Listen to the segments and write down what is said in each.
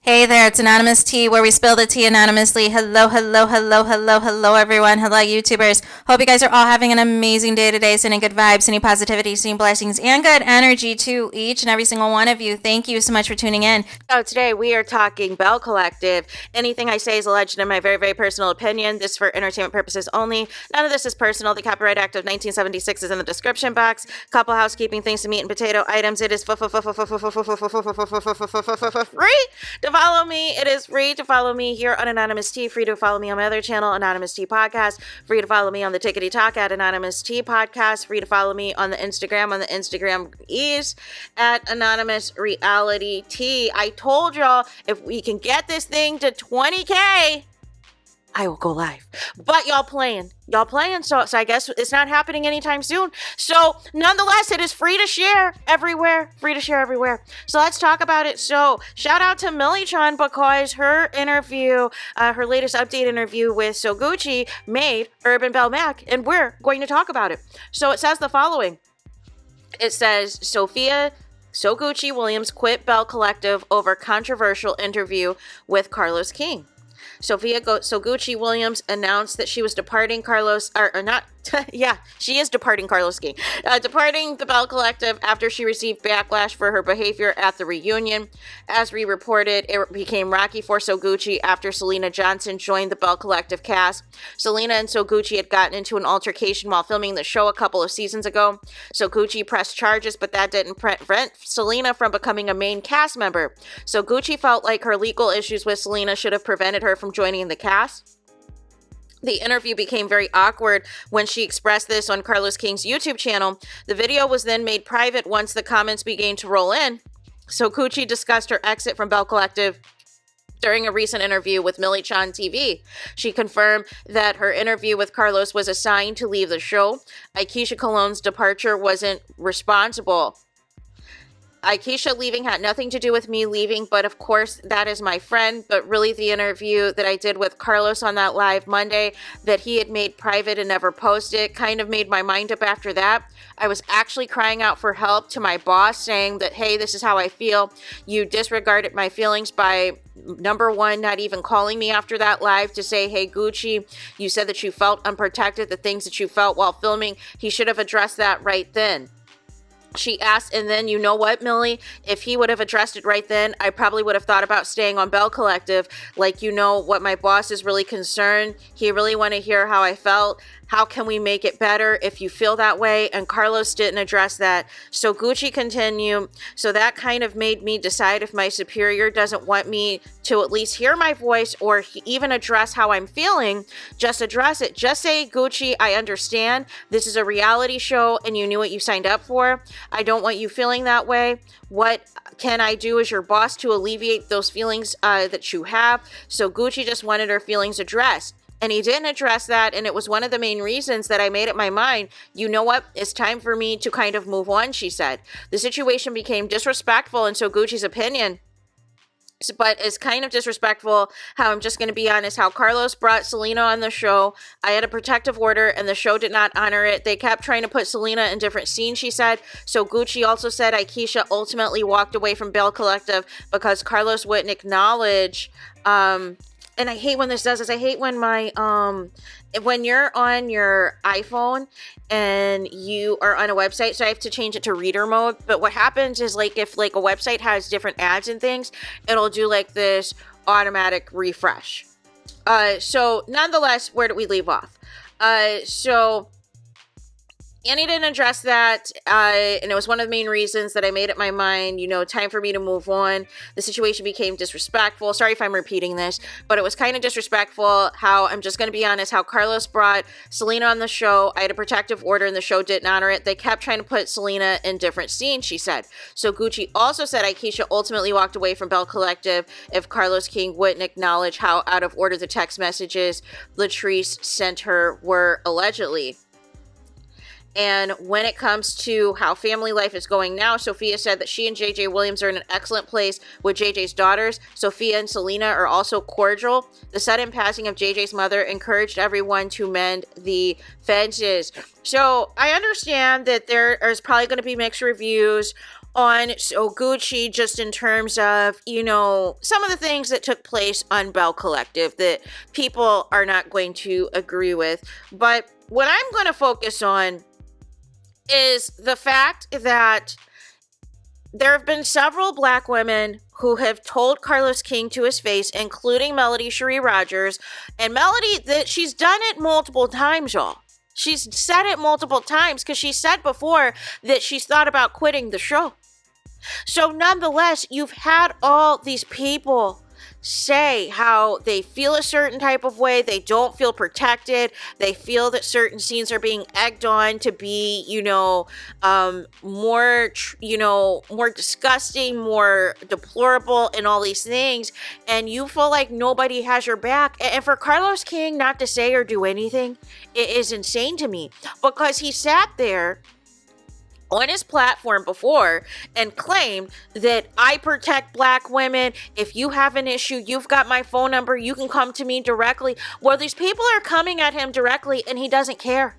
Hey there, it's Anonymous Tea, where we spill the tea anonymously. Hello, hello, hello, hello, hello, everyone. Hello, YouTubers. Hope you guys are all having an amazing day today, sending good vibes, sending positivity, sending blessings, and good energy to each and every single one of you. Thank you so much for tuning in. So today we are talking Belle Collective. Anything I say is alleged in my very, very personal opinion. This is for entertainment purposes only. None of this is personal. The Copyright Act of 1976 is in the description box. Couple housekeeping things to meat and potato items. It is free to follow me. It is free to follow me here on Anonymous Tea. Free to follow me on my other channel, Anonymous Tea Podcast. Free to follow me on the Tickety Talk at Anonymous Tea Podcast. Free to follow me on the Instagram is at Anonymous Reality Tea. I told y'all if we can get this thing to 20K, I will go live. But y'all playing. So I guess it's not happening anytime soon. So nonetheless, it is free to share everywhere. So let's talk about it. So shout out to Millie-chan because her interview, her latest update interview with Soguchi made Urban Belle Mac, and we're going to talk about it. So it says the following. It says, Sophia Soguchi Williams quit Belle Collective over controversial interview with Carlos King. Sophia Soguchi Williams announced that she was departing she is departing Carlos King. Departing the Belle Collective after she received backlash for her behavior at the reunion. As we reported, it became rocky for Soguchi after Selena Johnson joined the Belle Collective cast. Selena and Soguchi had gotten into an altercation while filming the show a couple of seasons ago. Soguchi pressed charges, but that didn't prevent Selena from becoming a main cast member. Soguchi felt like her legal issues with Selena should have prevented her from joining the cast. The interview became very awkward when she expressed this on Carlos King's YouTube channel. The video was then made private once the comments began to roll in. Soguchi discussed her exit from Belle Collective during a recent interview with Millie-chan TV. She confirmed that her interview with Carlos was a sign to leave the show. Akeisha Colon's departure wasn't responsible. Akeisha leaving had nothing to do with me leaving, but of course that is my friend. But really the interview that I did with Carlos on that live Monday that he had made private and never posted kind of made my mind up after that. I was actually crying out for help to my boss saying that, hey, this is how I feel. You disregarded my feelings by, number one, not even calling me after that live to say, hey, Gucci, you said that you felt unprotected, the things that you felt while filming. He should have addressed that right then. She asked, and then you know what, Millie? If he would have addressed it right then, I probably would have thought about staying on Belle Collective. Like, you know what, my boss is really concerned. He really want to hear how I felt. How can we make it better if you feel that way? And Carlos didn't address that. So Gucci continued. So that kind of made me decide if my superior doesn't want me to at least hear my voice or even address how I'm feeling, just address it. Just say, Gucci, I understand. This is a reality show and you knew what you signed up for. I don't want you feeling that way. What can I do as your boss to alleviate those feelings that you have? So Gucci just wanted her feelings addressed. And he didn't address that, and it was one of the main reasons that I made up my mind. You know what? It's time for me to kind of move on, she said. The situation became disrespectful in Soguchi's opinion. But it's kind of disrespectful how I'm just going to be honest, how Carlos brought Selena on the show. I had a protective order and the show did not honor it. They kept trying to put Selena in different scenes, she said. So Gucci also said Akeisha ultimately walked away from Belle Collective because Carlos wouldn't acknowledge, and I hate when this does this. I hate when when you're on your iPhone and you are on a website, so I have to change it to reader mode. But what happens is, like, if like a website has different ads and things, it'll do like this automatic refresh. So nonetheless, where did we leave off? So Annie didn't address that, and it was one of the main reasons that I made up my mind, time for me to move on. The situation became disrespectful. Sorry if I'm repeating this, but it was kind of disrespectful how, I'm just going to be honest, how Carlos brought Selena on the show. I had a protective order and the show didn't honor it. They kept trying to put Selena in different scenes, she said. So Gucci also said Akeisha ultimately walked away from Belle Collective if Carlos King wouldn't acknowledge how out of order the text messages Latrice sent her were allegedly. And when it comes to how family life is going now, Sophia said that she and JJ Williams are in an excellent place with JJ's daughters. Sophia and Selena are also cordial. The sudden passing of JJ's mother encouraged everyone to mend the fences. So I understand that there is probably going to be mixed reviews on Soguchi just in terms of, some of the things that took place on Belle Collective that people are not going to agree with. But what I'm going to focus on is the fact that there have been several black women who have told Carlos King to his face, including Melody Cherie Rogers. And Melody, that she's done it multiple times, y'all. She's said it multiple times because she said before that she's thought about quitting the show. So nonetheless, you've had all these people say how they feel a certain type of way. They don't feel protected. They feel that certain scenes are being egged on to be, more disgusting, more deplorable, and all these things. And you feel like nobody has your back. And for Carlos King not to say or do anything, it is insane to me, because he sat there on his platform before and claimed that I protect black women. If you have an issue, you've got my phone number. You can come to me directly. Well, these people are coming at him directly and he doesn't care.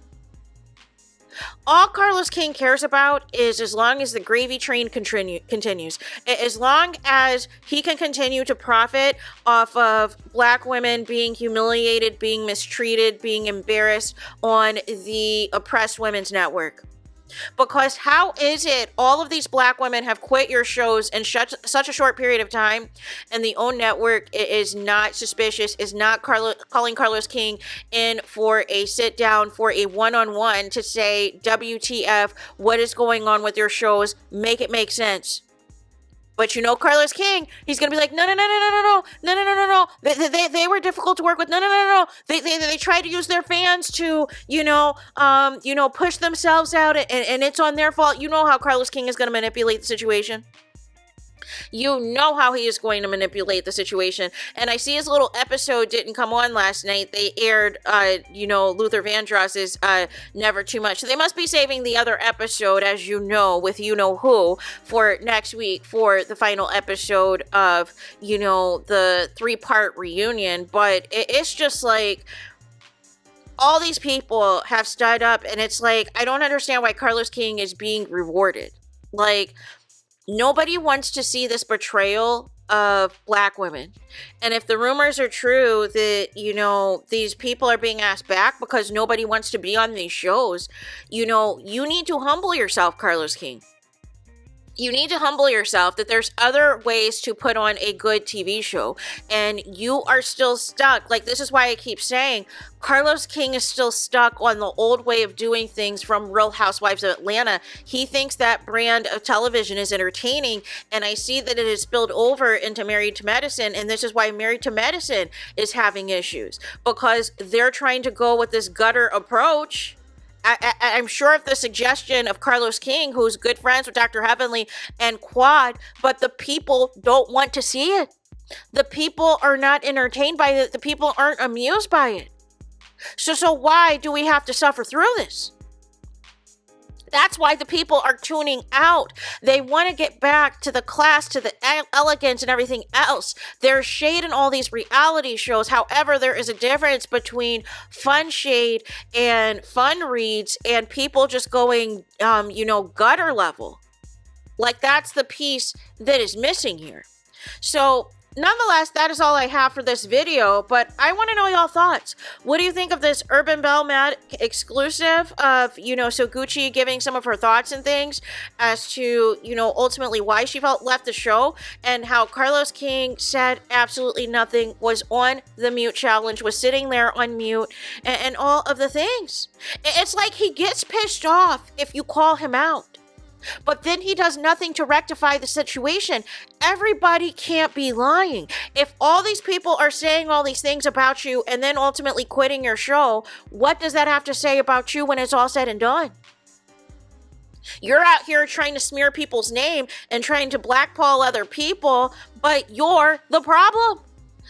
All Carlos King cares about is as long as the gravy train continues. As long as he can continue to profit off of black women being humiliated, being mistreated, being embarrassed on the oppressed women's network. Because how is it all of these black women have quit your shows in such a short period of time, and the OWN network is not suspicious, is not calling Carlos King in for a sit down, for a one-on-one to say, WTF, what is going on with your shows? Make it make sense. But Carlos King, he's going to be like, no. They were difficult to work with. No. They tried to use their fans to, push themselves out, and it's on their fault. You know how Carlos King is going to manipulate the situation. You know how he is going to manipulate the situation. And I see his little episode didn't come on last night. They aired, Luther Vandross's Never Too Much. So they must be saving the other episode, as you know, with you-know-who, for next week for the final episode of, the 3-part reunion. But it's just like, all these people have stood up, and it's like, I don't understand why Carlos King is being rewarded. Like, nobody wants to see this betrayal of black women. And if the rumors are true that, these people are being asked back because nobody wants to be on these shows, you need to humble yourself, Carlos King. You need to humble yourself that there's other ways to put on a good TV show, and you are still stuck. Like, this is why I keep saying Carlos King is still stuck on the old way of doing things from Real Housewives of Atlanta. He thinks that brand of television is entertaining, and I see that it has spilled over into Married to Medicine, and this is why Married to Medicine is having issues, because they're trying to go with this gutter approach. I'm sure of the suggestion of Carlos King, who's good friends with Dr. Heavenly and Quad, but the people don't want to see it. The people are not entertained by it. The people aren't amused by it. So why do we have to suffer through this? That's why the people are tuning out. They want to get back to the class, to the elegance and everything else. There's shade in all these reality shows. However, there is a difference between fun shade and fun reads and people just going, gutter level. Like, that's the piece that is missing here. So, nonetheless, that is all I have for this video, but I want to know y'all thoughts. What do you think of this Urban Belle Mad exclusive of, Soguchi giving some of her thoughts and things as to, ultimately why she felt left the show, and how Carlos King said absolutely nothing, was on the mute challenge, was sitting there on mute, and all of the things. It's like he gets pissed off if you call him out. But then he does nothing to rectify the situation. Everybody can't be lying. If all these people are saying all these things about you and then ultimately quitting your show, what does that have to say about you when it's all said and done? You're out here trying to smear people's name and trying to blackball other people, but you're the problem.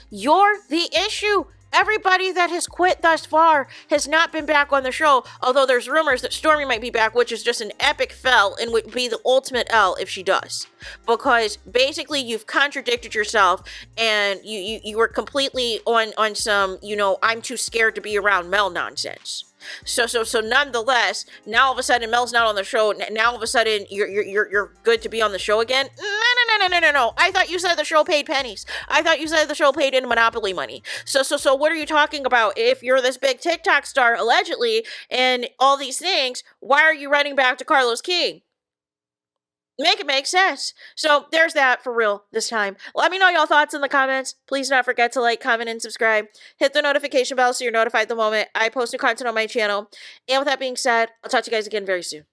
You're the issue. Everybody that has quit thus far has not been back on the show, although there's rumors that Stormy might be back, which is just an epic fail and would be the ultimate L if she does. Because basically you've contradicted yourself, and you were completely on some, I'm too scared to be around Mel nonsense. So nonetheless, now all of a sudden Mel's not on the show. Now all of a sudden you're good to be on the show again. No. I thought you said the show paid pennies. I thought you said the show paid in Monopoly money. So what are you talking about? If you're this big TikTok star allegedly and all these things, why are you running back to Carlos King? Make it make sense. So there's that for real this time. Let me know your thoughts in the comments. Please do not forget to like, comment, and subscribe. Hit the notification bell so you're notified the moment I post new content on my channel. And with that being said, I'll talk to you guys again very soon.